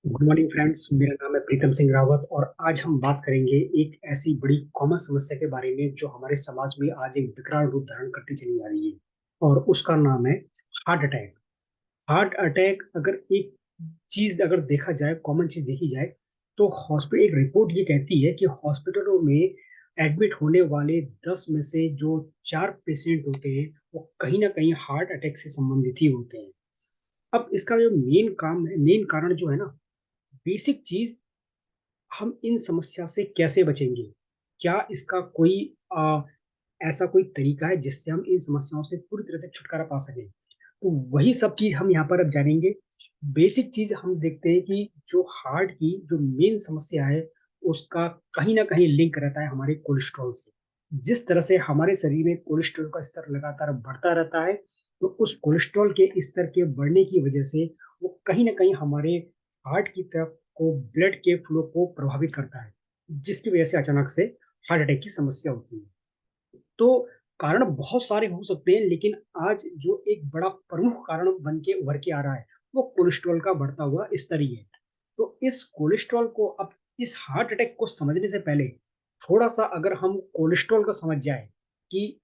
Good morning friends. मेरा नाम है प्रीतम सिंह रावत और आज हम बात करेंगे एक ऐसी बड़ी कॉमन समस्या के बारे में जो हमारे समाज में आज एक विकराल रूप धारण करती चली आ रही है, और उसका नाम है हार्ट अटैक। हार्ट अटैक अगर एक चीज अगर देखा जाए, कॉमन चीज देखी जाए, तो हॉस्पिटल एक रिपोर्ट ये कहती है कि हॉस्पिटलों में एडमिट होने वाले 10 में से जो 4 पेशेंट होते हैं वो कहीं ना कहीं हार्ट अटैक से संबंधित ही होते हैं। अब इसका जो मेन काम है, मेन कारण जो है ना, बेसिक चीज, हम इन समस्या से कैसे बचेंगे? क्या इसका कोई आ, ऐसा कोई तरीका है जिससे हम इन समस्याओं से पूरी तरह से छुटकारा पा सकें? तो वही सब चीज हम यहाँ पर अब जानेंगे। बेसिक चीज हम देखते हैं कि जो हार्ट की जो मेन समस्या है, उसका कहीं ना कहीं लिंक रहता है हमारे कोलेस्ट्रॉल से। जिस तरह से हमारे शरीर में कोलेस्ट्रॉल का स्तर लगातार बढ़ता रहता है, तो उस कोलेस्ट्रॉल के स्तर के बढ़ने की वजह से वो कहीं ना कहीं हमारे हार्ट की तरफ को, ब्लड के फ्लो को प्रभावित करता है, जिसकी वजह से अचानक से हार्ट अटैक की समस्या होती है। तो कारण बहुत सारे हो सकते हैं, लेकिन आज जो एक बड़ा प्रमुख कारण बन के उभर के आ रहा है, वो कोलेस्ट्रॉल का बढ़ता हुआ स्तर ही है। तो इस कोलेस्ट्रॉल को, अब इस हार्ट अटैक को समझने से पहले थोड़ा सा अगर हम कोलेस्ट्रॉल को समझ जाए कि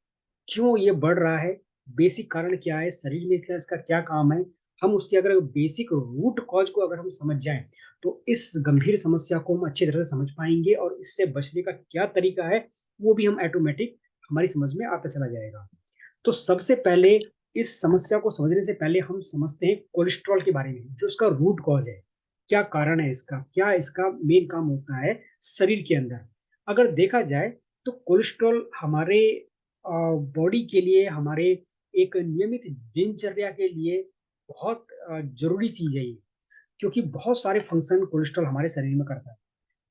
क्यों ये बढ़ रहा है, बेसिक कारण क्या है, शरीर में क्या इसका क्या काम है, हम उसके अगर बेसिक रूट कॉज को अगर हम समझ जाएं, तो इस गंभीर समस्या को हम अच्छी तरह से समझ पाएंगे, और इससे बचने का क्या तरीका है वो भी हम ऑटोमेटिक हमारी समझ में आता चला जाएगा। तो सबसे पहले इस समस्या को समझने से पहले हम समझते हैं कोलेस्ट्रॉल के बारे में, जो इसका रूट कॉज है। क्या कारण है इसका, क्या इसका मेन काम होता है शरीर के अंदर? अगर देखा जाए तो कोलेस्ट्रॉल हमारे बॉडी के लिए, हमारे एक नियमित दिनचर्या के लिए बहुत जरूरी चीज है ये। क्योंकि बहुत सारे फंक्शन कोलेस्ट्रॉल हमारे शरीर में करता है,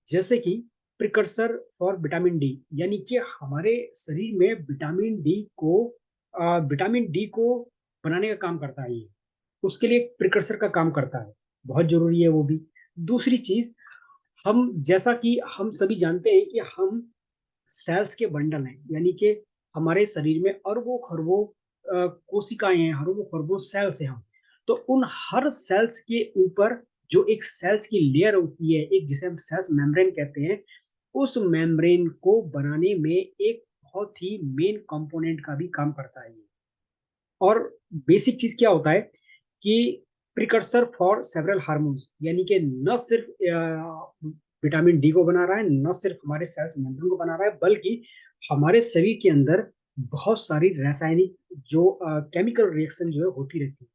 जैसे कि प्रिकर्सर फॉर विटामिन डी, यानी कि हमारे शरीर में विटामिन डी को बनाने का काम करता है ये। उसके लिए एक प्रिकर्सर का काम करता है, बहुत जरूरी है वो भी। दूसरी चीज, हम जैसा कि हम सभी जानते हैं कि हम सेल्स के बंडल हैं, यानी कि हमारे शरीर में अरबों खरबों कोशिकाएं हैं, अरबों खरबों सेल्स हैं हम। तो उन हर सेल्स के ऊपर जो एक सेल्स की लेयर होती है, एक जिसे हम सेल्स मेम्ब्रेन कहते हैं, उस मेम्ब्रेन को बनाने में एक बहुत ही मेन कंपोनेंट का भी काम करता है ये। और बेसिक चीज क्या होता है कि प्रिकर्सर फॉर सेवरल हार्मोन्स, यानी कि न सिर्फ विटामिन डी को बना रहा है, न सिर्फ हमारे सेल्स मेम्ब्रेन को बना रहा है, बल्कि हमारे शरीर के अंदर बहुत सारी रासायनिक जो केमिकल रिएक्शन जो है होती रहती है।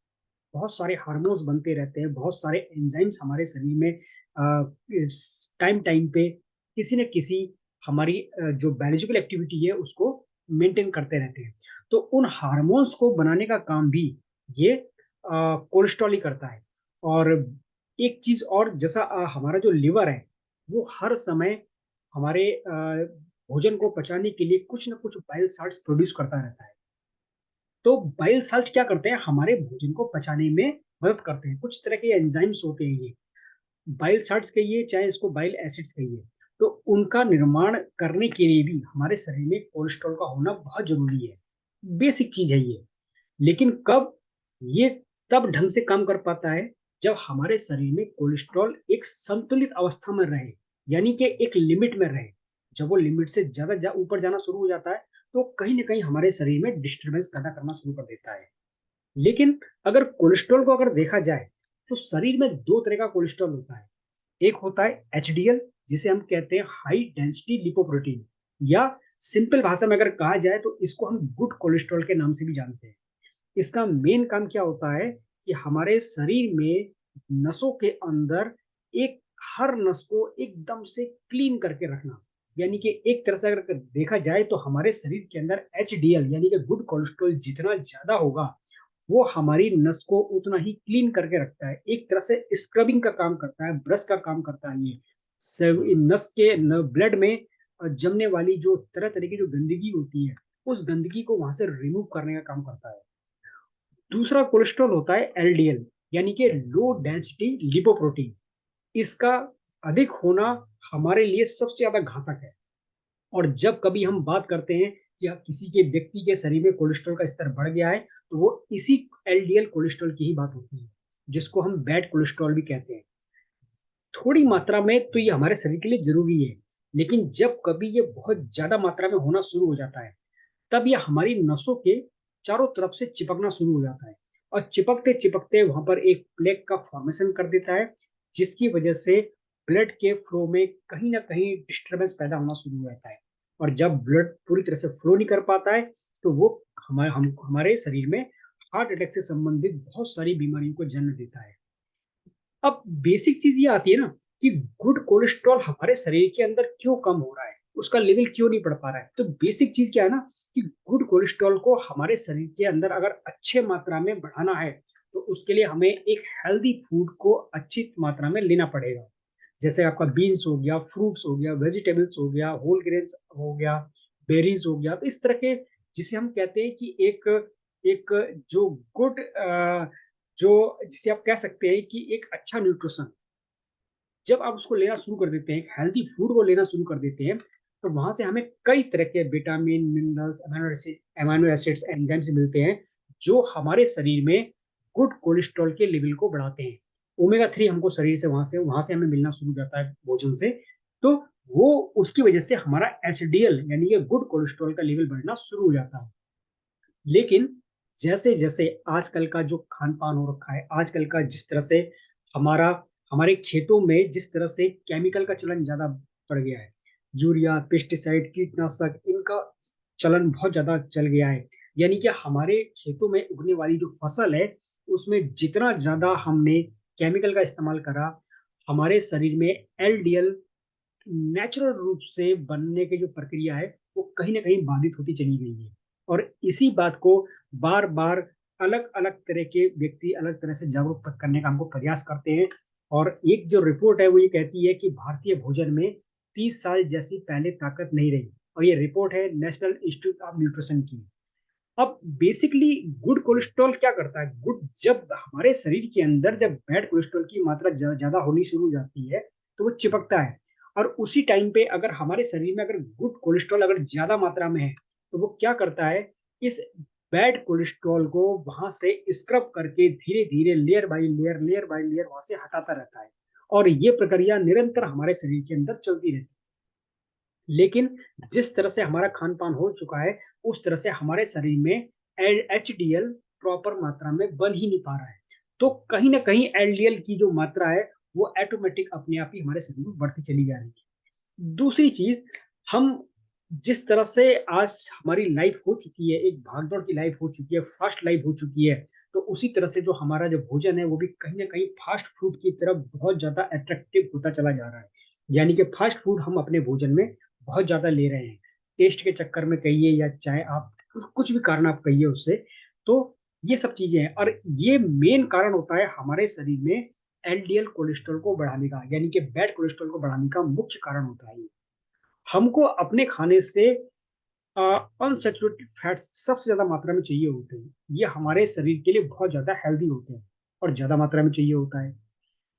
बहुत सारे हार्मोन्स बनते रहते हैं, बहुत सारे एंजाइम्स हमारे शरीर में टाइम टाइम पे किसी न किसी हमारी जो बायोलॉजिकल एक्टिविटी है उसको मेंटेन करते रहते हैं। तो उन हार्मोन्स को बनाने का काम भी ये कोलेस्ट्रॉल ही करता है। और एक चीज और, जैसा हमारा जो लिवर है, वो हर समय हमारे भोजन को पचाने के लिए कुछ ना कुछ बाइल साल्ट्स प्रोड्यूस करता रहता है। तो बाइल साल्ट क्या करते हैं, हमारे भोजन को पचाने में मदद करते हैं। कुछ तरह के एंजाइम्स होते हैं ये, बाइल साल्ट्स कहिए चाहे इसको बाइल एसिड्स कहिए। तो उनका निर्माण करने के लिए भी हमारे शरीर में कोलेस्ट्रॉल का होना बहुत जरूरी है। बेसिक चीज है ये। लेकिन कब ये तब ढंग से काम कर पाता है, जब हमारे शरीर में कोलेस्ट्रॉल एक संतुलित अवस्था में रहे, यानी कि एक लिमिट में रहे। जब वो लिमिट से ऊपर जाना शुरू हो जाता है, तो कहीं ना कहीं हमारे शरीर में डिस्टरबेंस पैदा करना शुरू कर देता है। लेकिन अगर कोलेस्ट्रॉल को अगर देखा जाए, तो शरीर में दो तरह का कोलेस्ट्रॉल होता है। एक होता है एचडीएल, जिसे हम कहते हैं हाई डेंसिटी लिपोप्रोटीन, या सिंपल भाषा में अगर कहा जाए तो इसको हम गुड कोलेस्ट्रॉल के नाम से भी जानते हैं। इसका मेन काम क्या होता है कि हमारे शरीर में नसों के अंदर एक हर नस को एकदम से क्लीन करके रखना। यानी कि एक तरह से अगर देखा जाए तो हमारे शरीर के अंदर एचडीएल यानी कि गुड कोलेस्ट्रॉल जितना ज्यादा होगा, वो हमारी नस को उतना ही क्लीन करके रखता है। एक तरह से स्क्रबिंग का काम करता है, ब्रश का काम करता है ये। नस के ब्लड में जमने वाली जो तरह तरह की जो गंदगी होती है, उस गंदगी को वहां से रिमूव करने का काम करता है। दूसरा कोलेस्ट्रॉल होता है एलडीएल, यानी कि लो डेंसिटी लिपोप्रोटीन। इसका अधिक होना हमारे लिए सबसे ज्यादा घातक है। और जब कभी हम बात करते हैं कि किसी के व्यक्ति के शरीर में कोलेस्ट्रॉल का स्तर बढ़ गया है, तो वो इसी एलडीएल कोलेस्ट्रॉल की ही बात होती है, जिसको हम बैड कोलेस्ट्रॉल भी कहते हैं। थोड़ी मात्रा में तो ये हमारे शरीर के लिए ज़रूरी है, लेकिन जब कभी ये बहुत ज़्यादा मात्रा में होना शुरू हो जाता है, तब ये हमारी नसों के चारों तरफ से चिपकना शुरू हो जाता है और चिपकते-चिपकते वहाँ पर एक प्लेक का फॉर्मेशन कर देता है, जिसकी वजह से ब्लड के फ्लो में कहीं न कहीं डिस्टर्बेंस पैदा होना शुरू हो जाता है और जब ब्लड पूरी तरह से फ्लो नहीं कर पाता है, तो वो हमारे शरीर में हार्ट अटैक से संबंधित बहुत सारी बीमारियों को जन्म देता है। अब बेसिक चीज़ ये आती है ना कि गुड कोलेस्ट्रॉल हमारे शरीर के अंदर क्यों कम हो रहा है? उसका लेवल क्यों नहीं बढ़ पा रहा है? तो बेसिक चीज़ क्या है ना कि गुड कोलेस्ट्रॉल को हमारे शरीर के अंदर अगर अच्छे मात्रा में बढ़ाना है, तो उसके लिए हमें एक हेल्दी फूड को अच्छी मात्रा में लेना पड़ेगा। जैसे आपका बीन्स हो गया, फ्रूट्स हो गया, वेजिटेबल्स हो गया, होल ग्रेन्स हो गया, बेरीज़ हो गया, तो इस तरह के जिसे हम कहते हैं कि एक एक जो गुड जो जिसे आप कह सकते हैं कि एक अच्छा न्यूट्रिशन जब आप उसको लेना शुरू कर देते हैं, एक हेल्दी फूड को लेना शुरू कर देते हैं, तो वहाँ से हमें कई तरह के vitamin, minerals, amino acids, enzymes मिलते हैं, जो हमारे शरीर में गुड कोलेस्ट्रॉल के लेवल को बढ़ाते हैं। ओमेगा 3 हमको शरीर से वहाँ से हमें मिलना शुरू हो जाता है भोजन से, तो वो उसकी वजह से हमारा एचडीएल यानी कि गुड कोलेस्ट्रॉल का लेवल बढ़ना शुरू हो जाता है। लेकिन जैसे-जैसे आजकल का जो खान-पान हो रखा है, आजकल का जिस तरह से हमारा हमारे खेतों में जिस तरह से केमिकल का चलन ज़्यादा बढ़ गया है, यूरिया, पेस्टिसाइड, कीटनाशक इनका चलन बहुत ज़्यादा चल गया है। यानी कि हमारे खेतों में उगने वाली जो फसल है, उसमें जितना ज़्यादा हमने केमिकल का इस्तेमाल करा, हमारे शरीर में एलडीएल नेचुरल रूप से बनने की जो प्रक्रिया है, वो कहीं न कहीं बाधित होती चली गई है। और इसी बात को बार-बार अलग-अलग तरह के व्यक्ति अलग तरह से जागरूक करने का हमको प्रयास करते हैं। और एक जो रिपोर्ट है वो ये कहती है कि भारतीय भोजन में 30 साल जैसी पहले ताकत नहीं रही और ये रिपोर्ट है नेशनल इंस्टीट्यूट ऑफ न्यूट्रिशन की। अब बेसिकली गुड कोलेस्ट्रॉल क्या करता है? गुड जब हमारे शरीर के अंदर जब बैड कोलेस्ट्रॉल की मात्रा ज़्यादा होनी शुरू हो जाती है, तो वो चिपकता है और उसी टाइम पे अगर हमारे शरीर में अगर गुड कोलेस्ट्रॉल अगर ज़्यादा मात्रा में है, तो वो क्या करता है, इस बैड कोलेस्ट्रॉल को वहाँ से स्क्रब करके धीरे-धीरे लेयर बाय लेयर वहाँ से हटाता रहता है और ये प्रक्रिया निरंतर हमारे शरीर के अंदर चलती रहती है। लेकिन जिस तरह से हमारा खान-पान हो चुका है, उस तरह से हमारे शरीर में एचडीएल प्रॉपर मात्रा में बन ही नहीं पा रहा है। तो कहीं न कहीं एलडीएल की जो मात्रा है, वो ऑटोमैटिक अपने आप ही हमारे शरीर में बढ़ती चली जा रही है। दूसरी चीज़, हम जिस तरह से आज हमारी लाइफ़ हो चुकी है, एक भाग-दौड़ की लाइफ़ हो चुकी है, फ़ास्ट लाइफ़ हो चुकी है, तो उसी तरह से जो हमारा जो भोजन है, वो भी कहीं न कहीं फ़ास्ट फूड की तरफ बहुत ज़्यादा अट्रैक्टिव होता चला जा रहा है। यानी कि फ़ास्ट फूड हम अपने भोजन में बहुत ज़्यादा ले रहे हैं। टेस्ट के चक्कर में कहिए या चाहे आप कुछ भी कारण आप कहिए उससे, तो ये सब चीज़ें हैं और ये मेन कारण होता है हमारे शरीर में एलडीएल कोलेस्ट्रॉल को बढ़ाने का, यानी कि बैड कोलेस्ट्रॉल को बढ़ाने का मुख्य कारण होता है ये। हमको अपने खाने से अ, अनसैचुरेटेड फैट्स सबसे ज़्यादा मात्रा में चाहिए होते हैं। ये हमारे शरीर के लिए बहुत ज़्यादा हेल्दी होते हैं और ज़्यादा मात्रा में चाहिए होता है।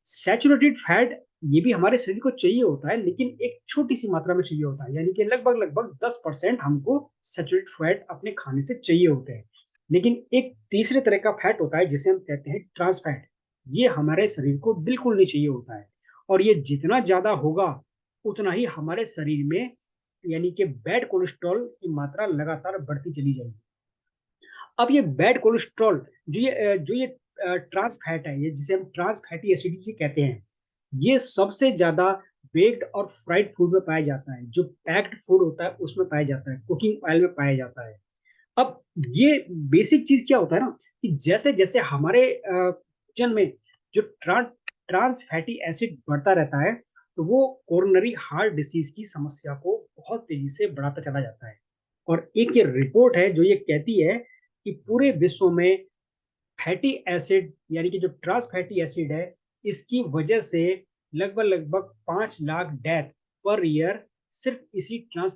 सैचुरेटेड फैट ये भी हमारे शरीर को चाहिए होता है, लेकिन एक छोटी-सी मात्रा में चाहिए होता है, यानी कि लगभग-लगभग 10% हमको सैचुरेटेड फैट अपने खाने से चाहिए होते हैं। लेकिन एक तीसरे तरह का फैट होता है जिसे हम कहते हैं ट्रांस फैट, ये हमारे शरीर को बिल्कुल नहीं चाहिए होता है और ये जितना ज़्यादा होगा, उतना ही हमारे शरीर में यानी कि बैड कोलेस्ट्रॉल की मात्रा लगातार बढ़ती चली जाएगी। अब ये बैड कोलेस्ट्रॉल जो ये ट्रांस फैट है, ये जिसे हम ट्रांस फैटी एसिडिटी कहते हैं, ये सबसे ज़्यादा बेक्ड और फ्राइड फूड में पाया जाता है। जो पैक्ड फूड होता है, उसमें पाया जाता है, कुकिंग ऑयल में पाया जाता है। अब ये बेसिक चीज़ क्या होता है ना कि जैसे-जैसे हमारे भोजन में जो ट्रांस फैटी एसिड बढ़ता रहता है, तो वो कोरोनरी हार्ट डिसीज़ की समस्या को बहुत तेज़ी से बढ़ाता चला जाता है। और एक ये रिपोर्ट है जो ये कहती है कि पूरे विश्व में फैटी एसिड यानी कि जो ट्रांस फैटी एसिड है, इसकी वजह से लगभग-लगभग 5 लाख डेथ पर ईयर सिर्फ़ इसी ट्रांस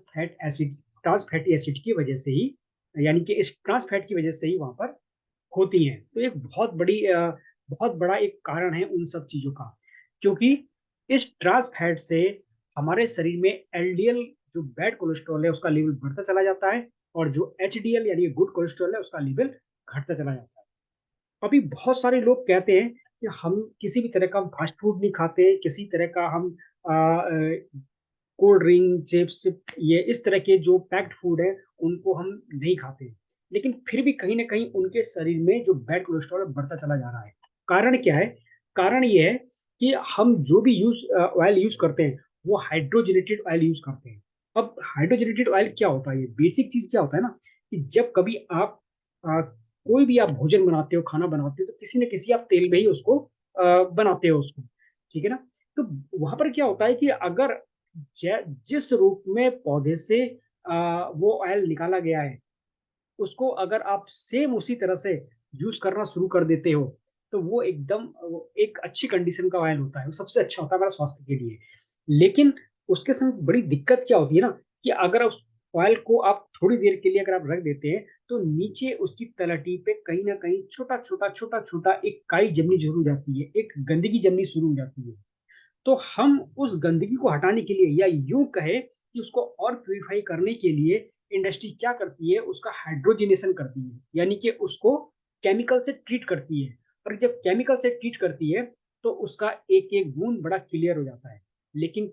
फैटी एसिड की वजह से ही यानी कि इस ट्रांस फैट की वजह से ही वहाँ पर होती हैं। तो एक बहुत बड़ा एक कारण है उन सब चीज़ों का। क्योंकि इस ट्रांस फैट से हमारे शरीर में एलडीएल जो बैड कोलेस्ट्रॉल है उसका लेवल बढ़ता चला जाता है और जो एचडीएल यानी गुड कोलेस्ट्रॉल है उसका लेवल घटता चला जाता है। अभी बहुत सारे लोग कहते हैं कि हम किसी भी तरह का फास्ट फूड नहीं खाते, किसी तरह का हम कोल्ड ड्रिंक, चिप्स, ये इस तरह के जो पैक्ड फूड है, उनको हम नहीं खाते। लेकिन फिर भी कहीं न कहीं उनके शरीर में जो बैड कोलेस्ट्रॉल है, बढ़ता चला जा रहा है। कारण क्या है? कारण ये है कि हम जो भी ऑयल यूज़ करते हैं, वो हाइड्रोजनेटेड ऑयल यूज़ करते हैं। अब हाइड्रोजनेटेड ऑयल क्या होता है? ये बेसिक चीज़ क्या होता है ना, कि जब कभी आप अ, कोई भी आप भोजन बनाते हो, खाना बनाते हो, तो किसी न किसी आप तेल में ही उसको बनाते हो उसको, ठीक है ना? तो वहाँ पर क्या होता है कि अगर जिस रूप में पौधे से वो ऑयल निकाला गया है, उसको अगर आप सेम उसी तरह से यूज करना शुरू कर देते हो, तो वो एकदम एक अच्छी कंडीशन का ऑयल होता है, वो सबसे अच्छा होता है हमारे स्वास्थ्य के लिए। लेकिन उसके संग बड़ी दिक्कत क्या होती है ना, कि अगर उस ऑयल को आप थोड़ी देर के लिए अगर आप रख देते हैं, तो नीचे उसकी तलहटी पे कहीं ना कहीं छोटा छोटा छोटा छोटा एक काई जमनी शुरू हो जाती है, एक गंदगी जमनी शुरू हो जाती है। तो हम उस गंदगी को हटाने के लिए, या यूं कहे कि उसको और प्यूरिफाई करने के लिए, इंडस्ट्री क्या करती है, उसका हाइड्रोजनेशन करती है, यानी कि उसको केमिकल से ट्रीट करती है। और जब केमिकल से ट्रीट करती है, तो उसका एक एक गुण बड़ा क्लियर हो जाता है। लेकिन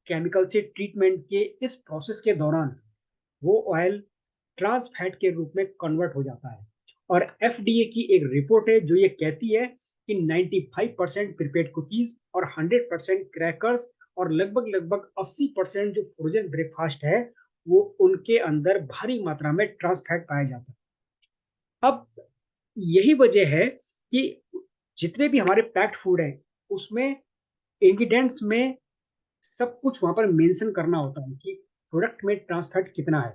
केमिकल से ट्रीटमेंट के इस प्रोसेस के दौरान वो ऑयल ट्रांस फैट के रूप में कन्वर्ट हो जाता है। और एफडीए की एक रिपोर्ट है जो ये कहती है कि 95% प्रीपेड कुकीज और 100% क्रैकर्स और लगभग लगभग 80% जो फ्रोजन ब्रेकफास्ट है, वो उनके अंदर भारी मात्रा में ट्रांस फैट पाया जाता है। अब यही वजह है कि जितने भी हमारे पैक्ड फूड है, उसमें इंग्रेडिएंट्स में सब कुछ वहां पर मेंशन करना होता है कि प्रोडक्ट में ट्रांस फैट कितना है।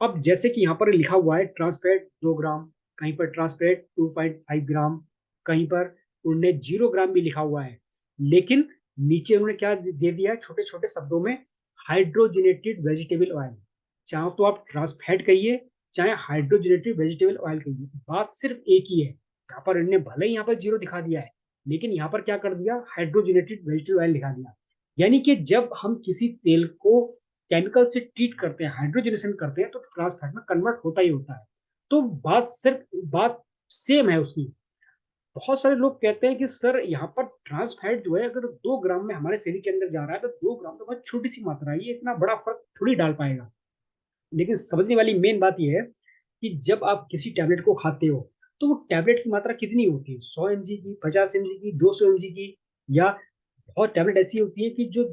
अब जैसे कि यहाँ पर लिखा हुआ है ट्रांसपेरेंट 2 ग्राम, कहीं पर ट्रांसपेरेंट 2.5 ग्राम, कहीं पर उन्होंने 0 ग्राम भी लिखा हुआ है। लेकिन नीचे उन्होंने क्या दे दिया है छोटे छोटे शब्दों में, हाइड्रोजनेटेड वेजिटेबल ऑयल। चाहे तो आप ट्रांसफैट कहिए, चाहे हाइड्रोजनेटेड वेजिटेबल ऑयल कहिए, बात सिर्फ एक ही है। यहाँ पर इन्होंने भले ही यहाँ पर 0 दिखा दिया है, लेकिन यहाँ पर क्या कर दिया, हाइड्रोजनेटेड वेजिटेबल ऑयल दिखा दिया। यानी कि जब हम किसी तेल को केमिकल से ट्रीट करते हैं, हाइड्रोजनेशन करते हैं, तो ट्रांस फैट में कन्वर्ट होता ही होता है। तो बात सेम है उसकी। बहुत सारे लोग कहते हैं कि सर यहाँ पर ट्रांस फैट जो है, अगर 2 ग्राम में हमारे शरीर के अंदर जा रहा है, तो 2 ग्राम तो बहुत छोटी सी मात्रा है, ये इतना बड़ा फर्क थोड़ी डाल पाएगा। लेकिन समझने वाली मेन बात यह है कि जब आप किसी टैबलेट को खाते हो, तो वो टैबलेट की मात्रा कितनी होती है, 100 mg की, 50 mg की, 200 mg की, या बहुत टैबलेट ऐसी होती है कि जो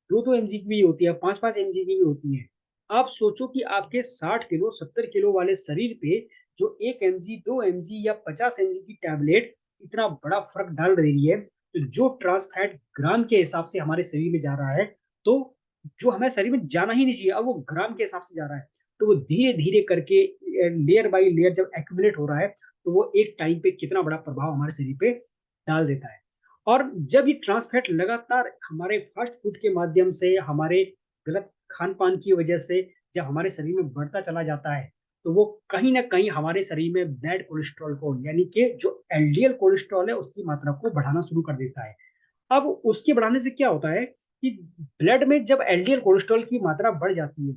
2-2 mg की भी होती है, 5-5 mg की भी होती है। आप सोचो कि आपके 60 किलो 70 किलो वाले शरीर पे जो 1 mg 2 mg या 50 mg की टैबलेट इतना बड़ा फर्क डाल रही है, तो जो ट्रांस फैट ग्राम के हिसाब से हमारे शरीर में जा रहा है, तो जो हमारे शरीर में जाना ही नहीं चाहिए, अब वो ग्राम के हिसाब से जा रहा है, तो वो धीरे धीरे करके लेयर बाय लेयर जब एक्यूमुलेट हो रहा है, तो वो एक टाइम पे कितना बड़ा प्रभाव हमारे शरीर पे डाल देता है। और जब ये ट्रांस फैट लगातार हमारे फास्ट फूड के माध्यम से, हमारे गलत खान पान की वजह से जब हमारे शरीर में बढ़ता चला जाता है, तो वो कहीं ना कहीं हमारे शरीर में बैड कोलेस्ट्रॉल को, यानी कि जो एलडीएल कोलेस्ट्रॉल है, उसकी मात्रा को बढ़ाना शुरू कर देता है। अब उसके बढ़ाने से क्या होता है कि ब्लड में जब एलडीएल कोलेस्ट्रॉल की मात्रा बढ़ जाती है,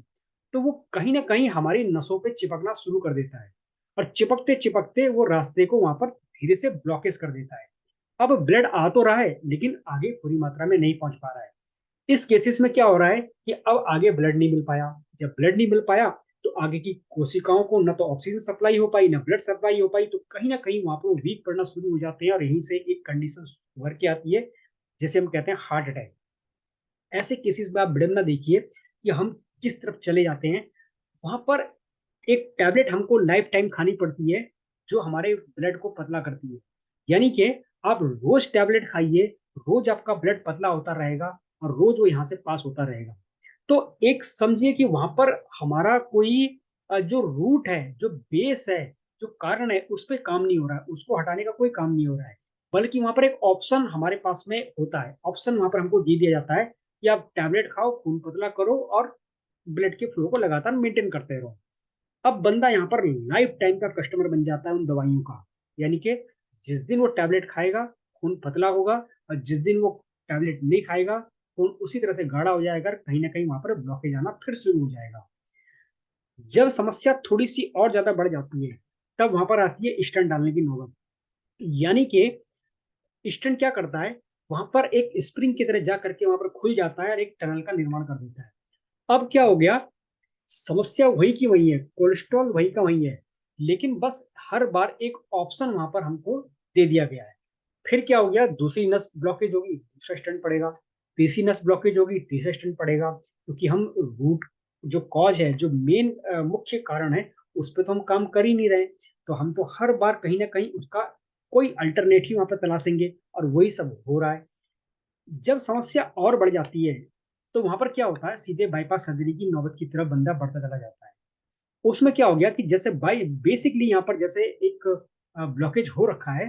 तो वो कहीं ना कहीं हमारी नसों पे चिपकना शुरू कर देता है। और चिपकते चिपकते वो रास्ते को वहां पर धीरे से ब्लॉकेज कर देता है। अब ब्लड आ तो रहा है, लेकिन आगे पूरी मात्रा में नहीं पहुंच पा रहा है। इस केसेस में क्या हो रहा है कि अब आगे ब्लड नहीं मिल पाया। जब ब्लड नहीं मिल पाया, तो आगे की कोशिकाओं को न तो ऑक्सीजन सप्लाई हो पाई, न ब्लड सप्लाई हो पाई, तो कहीं ना कहीं वहां पर वो वीक पड़ना शुरू हो जाते हैं, और यहीं से एक कंडीशन उभर के आती है, जिसे हम कहते हैं हार्ट अटैक। ऐसे केसेस में आप ब्लड ना देखिए कि हम किस तरफ चले जाते हैं। वहां पर एक टैबलेट हमको लाइफ टाइम खानी पड़ती है, जो हमारे ब्लड को पतला करती है। यानी कि आप रोज टैबलेट खाइए, रोज आपका ब्लड पतला होता रहेगा, और रोज वो यहाँ से पास होता रहेगा। तो एक समझिए कि वहां पर हमारा कोई जो रूट है, जो बेस है, जो कारण है, उस पर काम नहीं हो रहा है, उसको हटाने का कोई काम नहीं हो रहा है। बल्कि वहां पर एक ऑप्शन हमारे पास में होता है, ऑप्शन वहां पर हमको दे दिया जाता है कि आप टैबलेट खाओ, खून पतला करो, और ब्लड के फ्लो को लगातार मेंटेन करते रहो। अब बंदा यहाँ पर लाइफ टाइम का कस्टमर बन जाता है उन दवाइयों का। यानी कि जिस दिन वो टैबलेट खाएगा, खून पतला होगा, और जिस दिन वो टैबलेट नहीं खाएगा, खून उसी तरह से गाढ़ा हो जाएगा, कहीं ना कहीं वहां पर ब्लॉकेज आना फिर शुरू हो जाएगा। जब समस्या थोड़ी सी और ज्यादा बढ़ जाती है, तब वहां पर आती है स्टेंट डालने की नौबत। यानी कि स्टेंट क्या करता है, वहां पर एक स्प्रिंग की तरह जा करके वहां पर खुल जाता है और एक टनल का निर्माण कर देता है। अब क्या हो गया, समस्या वही की वही है, कोलेस्ट्रॉल वही का वही है, लेकिन बस हर बार एक ऑप्शन वहां पर हमको दे दिया गया है। फिर क्या हो गया, दूसरी नस ब्लॉकेज होगी, दूसरा स्टेंट पड़ेगा, तीसरी नस ब्लॉकेज होगी, तीसरा स्टेंट पड़ेगा, क्योंकि हम रूट जो कॉज है, जो मेन मुख्य कारण है, उस पर तो हम काम कर ही नहीं रहे। तो हम तो हर बार कहीं ना कहीं उसका कोई अल्टरनेटिव वहां पर तलाशेंगे, और वही सब हो रहा है। जब समस्या और बढ़ जाती है, तो वहां पर क्या होता है, सीधे बाईपास सर्जरी की नौबत की तरफ बंदा बढ़ता चला जाता है। उसमें क्या हो गया कि जैसे बाई बेसिकली यहाँ पर जैसे एक ब्लॉकेज हो रखा है,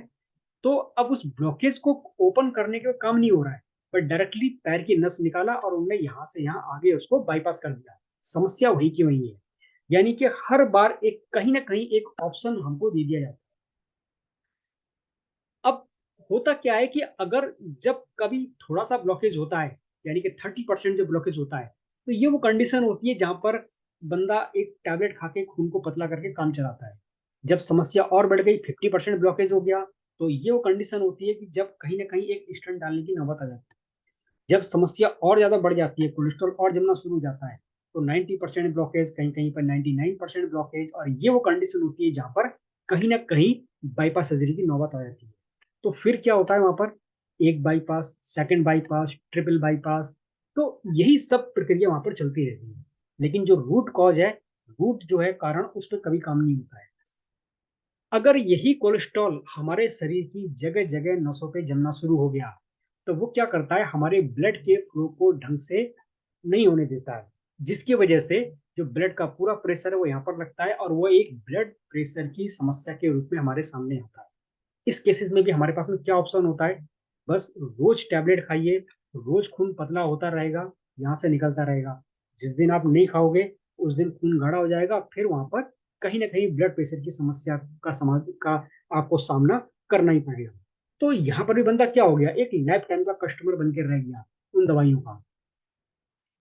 तो अब उस ब्लॉकेज को ओपन करने का काम नहीं हो रहा है, पर डायरेक्टली पैर की नस निकाला और उनने यहां से यहां आगे उसको बाईपास कर दिया। समस्या वही की वही है, यानी कि हर बार एक कहीं ना कहीं एक ऑप्शन हमको दे दिया जाता है। अब होता क्या है कि अगर जब कभी थोड़ा सा ब्लॉकेज होता है, यानी कि 30% जो ब्लॉकेज होता है, तो ये वो कंडीशन होती है जहां पर बंदा एक टैबलेट खा के खून को पतला करके काम चलाता है। जब समस्या और बढ़ गई, 50% ब्लॉकेज हो गया, तो ये वो कंडीशन होती है कि जब कहीं ना कहीं एक स्टेंट डालने की नौबत आ जाती है। जब समस्या और ज्यादा बढ़ जाती है, कोलेस्ट्रॉल और जमना शुरू हो जाता है, तो 90% ब्लॉकेज, कहीं कहीं पर 99% ब्लॉकेज, और ये वो कंडीशन होती है जहां पर कहीं ना कहीं बाईपास सर्जरी की नौबत आ जाती है। तो फिर क्या होता है वहां पर, एक bypass, second bypass, triple bypass, तो यही सब प्रक्रिया वहां पर चलती रहती है। लेकिन जो रूट कॉज है, रूट जो है कारण, उस पर कभी काम नहीं होता है। अगर यही कोलेस्ट्रॉल हमारे शरीर की जगह जगह नसों पे जमना शुरू हो गया, तो वो क्या करता है, हमारे ब्लड के फ्लो को ढंग से नहीं होने देता है, जिसकी वजह से जो ब्लड का पूरा प्रेशर है वो यहाँ पर लगता है, और वो एक ब्लड प्रेशर की समस्या के रूप में हमारे सामने आता है। इस केसेस में भी हमारे पास में क्या ऑप्शन होता है, बस रोज टैबलेट खाइए, रोज खून पतला होता रहेगा, यहाँ से निकलता रहेगा। जिस दिन आप नहीं खाओगे, उस दिन खून गाढ़ा हो जाएगा, फिर वहां पर कहीं ना कहीं ब्लड प्रेशर की समस्या का समाज का आपको सामना करना ही पड़ेगा। तो यहाँ पर भी बंदा क्या हो गया, एक लाइफ टाइम का कस्टमर बन के रह गया उन दवाइयों का।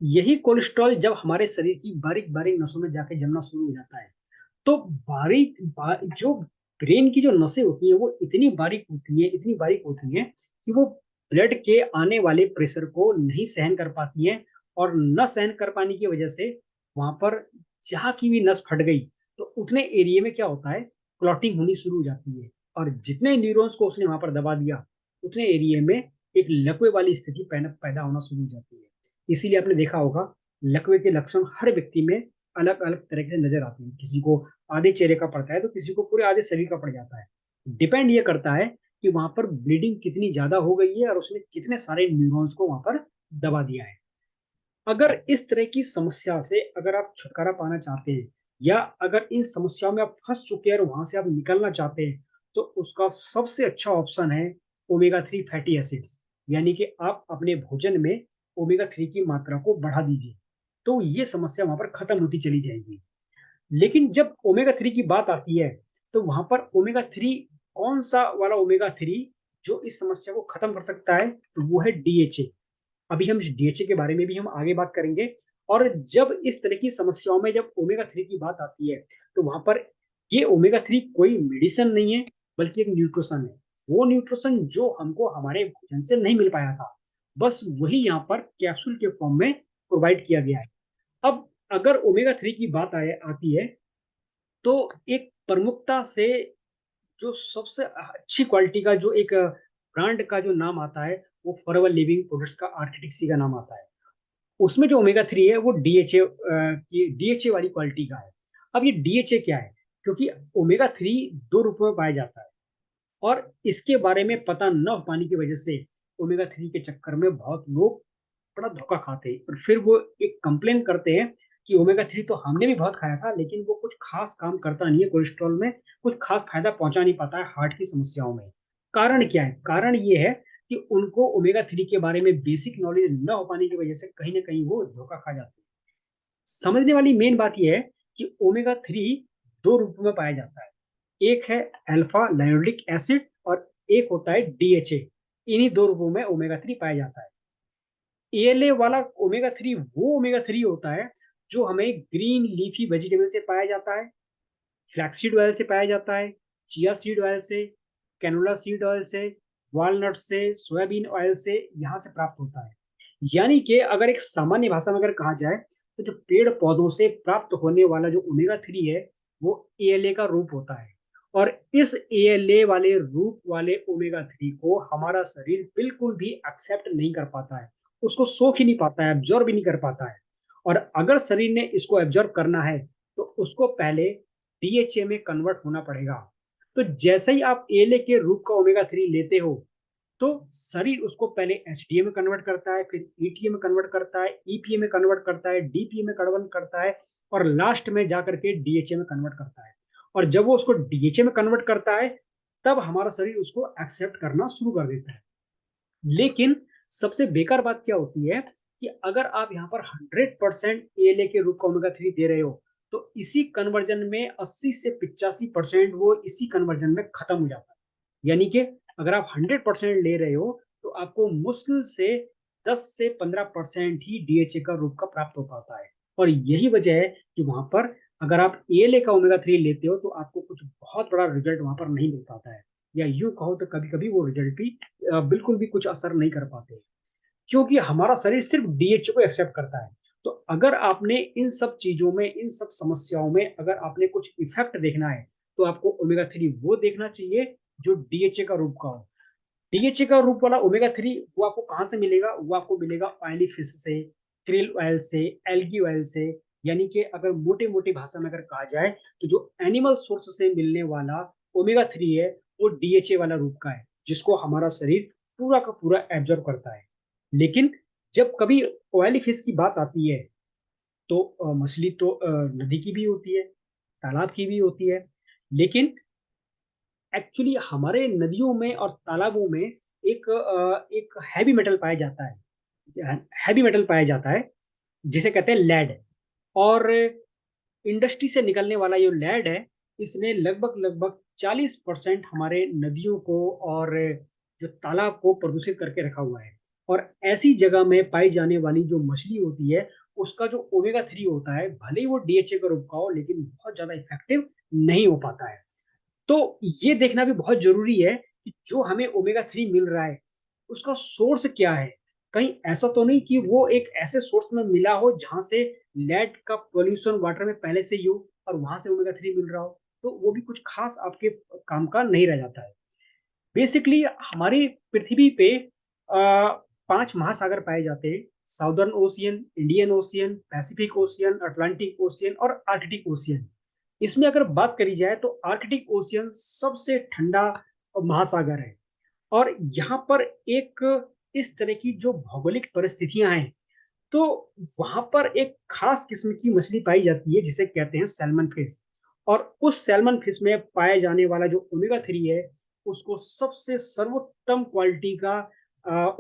यही कोलेस्ट्रॉल जब हमारे शरीर की बारीक बारीक नसों में जाके जमना शुरू हो जाता है, तो जो ब्रेन की जो नसें होती हैं, वो इतनी बारीक होती हैं, इतनी बारीक होती हैं कि वो ब्लड के आने वाले प्रेशर को नहीं सहन कर पाती हैं, और न सहन कर पाने की वजह से वहां पर जहां की भी नस फट गई, तो उतने एरिया में क्या होता है, क्लॉटिंग होनी शुरू हो जाती है, और जितने न्यूरॉन्स को उसने वहां पर दबा दिया, उतने एरिया में एक लकवे वाली स्थिति पैदा होना शुरू हो जाती है। इसीलिए आपने देखा होगा, लकवे के लक्षण हर व्यक्ति में अलग अलग तरह के नजर आते हैं। किसी को आधे चेहरे का पड़ता है, तो किसी को पूरे आधे शरीर का पड़ जाता है। डिपेंड ये करता है कि वहां पर ब्लीडिंग कितनी ज्यादा हो गई है, और उसने कितने सारे न्यूरॉन्स को वहां पर दबा दिया है। अगर इस तरह की समस्या से अगर आप छुटकारा पाना चाहते हैं, या अगर इन समस्याओं में आप फंस चुके हैं और वहां से आप निकलना चाहते हैं, तो उसका सबसे अच्छा ऑप्शन है ओमेगा 3 फैटी एसिड्स। यानी कि आप अपने भोजन में ओमेगा 3 की मात्रा को बढ़ा दीजिए, तो ये समस्या वहां पर खत्म होती चली जाएगी। लेकिन जब ओमेगा 3 की बात आती है, तो वहां पर ओमेगा 3, कौन सा वाला ओमेगा 3 जो इस समस्या को खत्म कर सकता है, तो वो है डीएचए। अभी हम इस डीएचए के बारे में भी हम आगे बात करेंगे। और जब इस तरह की समस्याओं में जब ओमेगा 3 की बात आती है, तो वहां पर ये ओमेगा 3 कोई मेडिसिन नहीं है, बल्कि एक न्यूट्रिशन है। वो न्यूट्रिशन जो हमको हमारे भोजन से नहीं मिल पाया था, बस वही यहाँ पर कैप्सूल के फॉर्म में प्रोवाइड किया गया है। अब अगर ओमेगा 3 की बात आती है, तो एक प्रमुखता से जो सबसे अच्छी क्वालिटी का जो एक ब्रांड का जो नाम आता है, वो फॉरएवर लिविंग प्रोडक्ट्स का आर्किटिक सी का नाम आता है। उसमें जो ओमेगा 3 है, वो डीएचए की डीएचए वाली क्वालिटी का है। अब ये डीएचए क्या है, क्योंकि ओमेगा 3 दो रूपों में पाया जाता है, और इसके बारे में पता न हो पाने की वजह से ओमेगा 3 के चक्कर में बहुत लोग बड़ा धोखा खाते हैं, और फिर वो एक कंप्लेन करते हैं कि ओमेगा 3 तो हमने भी बहुत खाया था, लेकिन वो कुछ खास काम करता नहीं है कोलेस्ट्रॉल में, कुछ खास फायदा पहुंचा नहीं पाता है हार्ट की समस्याओं में। कारण क्या है, कारण ये है कि उनको ओमेगा 3 के बारे में बेसिक नॉलेज न हो पाने की वजह से कहीं ना कहीं वो धोखा खा जाते हैं। समझने वाली मेन बात यह है कि ओमेगा 3 दो रूपों में पाया जाता है। एक है अल्फा लाइनोलिक एसिड, और एक होता है डीएचए। इन्हीं दो रूपों में ओमेगा 3 पाया जाता है। एएलए वाला ओमेगा 3 वो ओमेगा 3 होता है जो हमें ग्रीन लीफी वेजिटेबल से पाया जाता है, फ्लैक्सीड ऑयल से पाया जाता है, चिया सीड ऑयल से, कैनोला सीड ऑयल से, वॉलनट से, सोयाबीन ऑयल से यहाँ से प्राप्त होता है। यानी कि अगर एक सामान्य भाषा में अगर कहा जाए तो जो पेड़ पौधों से प्राप्त होने वाला जो ओमेगा 3 है वो एएलए का रूप होता है। और इस एएलए वाले रूप वाले ओमेगा 3 को हमारा शरीर बिल्कुल भी एक्सेप्ट नहीं कर पाता है, उसको सोख ही नहीं पाता है, एब्जॉर्ब ही नहीं कर पाता है। और अगर शरीर ने इसको एब्जॉर्ब करना है तो उसको पहले डीएचए में कन्वर्ट होना पड़ेगा। तो जैसे ही आप एएलए के रूप का ओमेगा 3 लेते हो तो शरीर उसको पहले एचडीए में कन्वर्ट करता है, फिर ईटीए में कन्वर्ट करता है, ईपीए में कन्वर्ट करता है, डीपीए में कन्वर्ट करता है और लास्ट में जाकर के डीएचए में कन्वर्ट करता है। और जब वो उसको डीएचए में कन्वर्ट करता है तब हमारा शरीर उसको एक्सेप्ट करना शुरू कर देता है। लेकिन सबसे बेकार बात क्या होती है कि अगर आप यहाँ पर 100% एएलए के रूप का ओमेगा 3 दे रहे हो तो इसी कन्वर्जन में 80 से 85% वो इसी कन्वर्जन में खत्म हो जाता है। यानी कि अगर आप 100% ले रहे हो तो आपको मुश्किल से 10 से 15% ही डीएचए का रूप का प्राप्त हो पाता है। और यही वजह है कि वहां पर अगर आप एएलए का ओमेगा 3 लेते हो तो आपको कुछ बहुत बड़ा रिजल्ट वहां पर नहीं मिल पाता है, या यूं कहो तो कभी कभी वो रिजल्ट भी बिल्कुल भी कुछ असर नहीं कर पाते, क्योंकि हमारा शरीर सिर्फ डीएचए को एक्सेप्ट करता है। तो अगर आपने इन सब चीजों में, इन सब समस्याओं में अगर आपने कुछ इफेक्ट देखना है तो आपको ओमेगा 3 वो देखना चाहिए जो डीएचए का रूप का हो। डीएचए का रूप वाला ओमेगा 3 वो आपको कहाँ से मिलेगा? वो आपको मिलेगा ऑयली फिश से, क्रिल ऑयल से, एल्गी ऑयल से। यानी कि अगर मोटे मोटे भाषा में अगर कहा जाए तो जो एनिमल सोर्स से मिलने वाला ओमेगा 3 है वो डीएचए वाला रूप का है, जिसको हमारा शरीर पूरा का पूरा एब्जॉर्ब करता है। लेकिन जब कभी ऑयली फिश की बात आती है तो मछली तो नदी की भी होती है, तालाब की भी होती है। लेकिन एक्चुअली हमारे नदियों में और तालाबों में एक हैवी मेटल पाया जाता है, हैवी मेटल पाया जाता है जिसे कहते हैं लेड। और इंडस्ट्री से निकलने वाला ये लेड है, इसने लगभग लगभग 40% हमारे नदियों को और जो तालाब को प्रदूषित करके रखा हुआ है। और ऐसी जगह में पाई जाने वाली जो मछली होती है उसका जो ओमेगा 3 होता है, भले ही वो डीएचए का रूप का हो लेकिन बहुत ज्यादा इफेक्टिव नहीं हो पाता है। तो ये देखना भी बहुत जरूरी है कि जो हमें ओमेगा 3 मिल रहा है उसका सोर्स क्या है। कहीं ऐसा तो नहीं कि वो एक ऐसे सोर्स में मिला हो जहां से लेड का पोल्यूशन वाटर में पहले से ही हो और वहां से ओमेगा 3 मिल रहा हो, तो वो भी कुछ खास आपके काम का नहीं रह जाता है। बेसिकली हमारी पृथ्वी पे 5 महासागर पाए जाते हैं: southern ocean, Indian ocean, Pacific ocean, Atlantic ocean और आर्कटिक ओशियन। इसमें अगर बात करी जाए तो आर्कटिक ओशियन सबसे ठंडा महासागर है। और यहाँ पर एक इस तरह की जो भौगोलिक परिस्थितियां हैं तो वहां पर एक खास किस्म की मछली पाई जाती है जिसे कहते हैं सैल्मन फिश। और उस सैल्मन फिश में पाए जाने वाला जो ओमेगा 3 है उसको सबसे सर्वोत्तम क्वालिटी का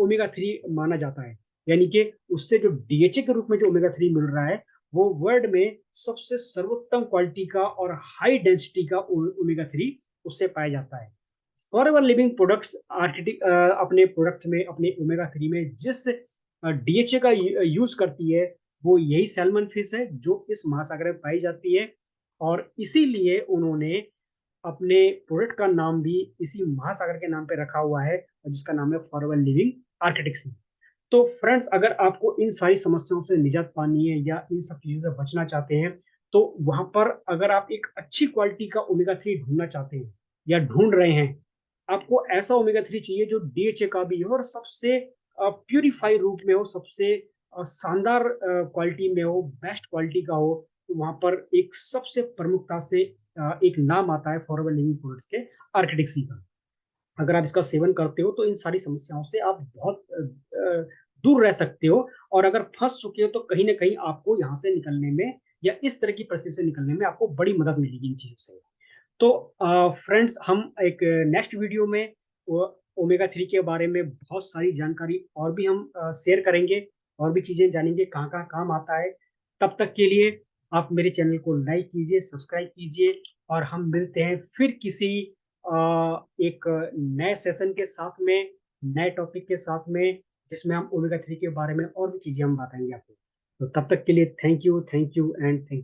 ओमेगा 3 माना जाता है। यानी कि उससे जो डीएचए के रूप में जो ओमेगा 3 मिल रहा है वो वर्ल्ड में सबसे सर्वोत्तम क्वालिटी का और हाई डेंसिटी का ओमेगा 3 उससे पाया जाता है। फॉरएवर लिविंग प्रोडक्ट्स आर्किटिक अपने प्रोडक्ट में, अपने ओमेगा 3 में जिस डीएचए का यूज करती है वो यही सैल्मन फिश है जो इस महासागर में पाई जाती है। और इसीलिए उन्होंने अपने प्रोडक्ट का नाम भी इसी महासागर के नाम पे रखा हुआ है जिसका नाम है फॉरएवर लिविंग आर्किटिक सी। तो फ्रेंड्स, अगर आपको इन सारी समस्याओं से निजात पानी है या इन सब चीजों से बचना चाहते हैं तो वहां पर अगर आप एक अच्छी क्वालिटी का ओमेगा 3 ढूंढना चाहते हैं या ढूंढ रहे हैं, आपको ऐसा ओमेगा 3 चाहिए जो डीएचए का भी हो और सबसे प्यूरिफाई रूप में हो, सबसे शानदार क्वालिटी में हो, बेस्ट क्वालिटी का हो। तो वहां पर एक सबसे प्रमुखता से एक नाम आता है फॉरएवर लिविंग प्रोडक्ट्स के, आर्किटिक सी का। अगर आप इसका सेवन करते हो तो इन सारी समस्याओं से आप बहुत दूर रह सकते हो। और अगर फंस चुके हो तो कहीं ना कहीं आपको यहाँ से निकलने में या इस तरह की परिस्थिति से निकलने में आपको बड़ी मदद मिलेगी इन चीजों से। तो फ्रेंड्स, हम एक नेक्स्ट वीडियो में ओमेगा 3 के बारे में बहुत सारी जानकारी और भी हम शेयर करेंगे और भी चीजें जानेंगे कहाँ कहाँ काम आता है। तब तक के लिए आप मेरे चैनल को लाइक कीजिए, सब्सक्राइब कीजिए और हम मिलते हैं फिर किसी एक नए सेशन के साथ में, नए टॉपिक के साथ में, जिसमें हम ओमेगा 3 के बारे में और भी चीजें हम बताएंगे आपको। तो तब तक के लिए thank you and thank you.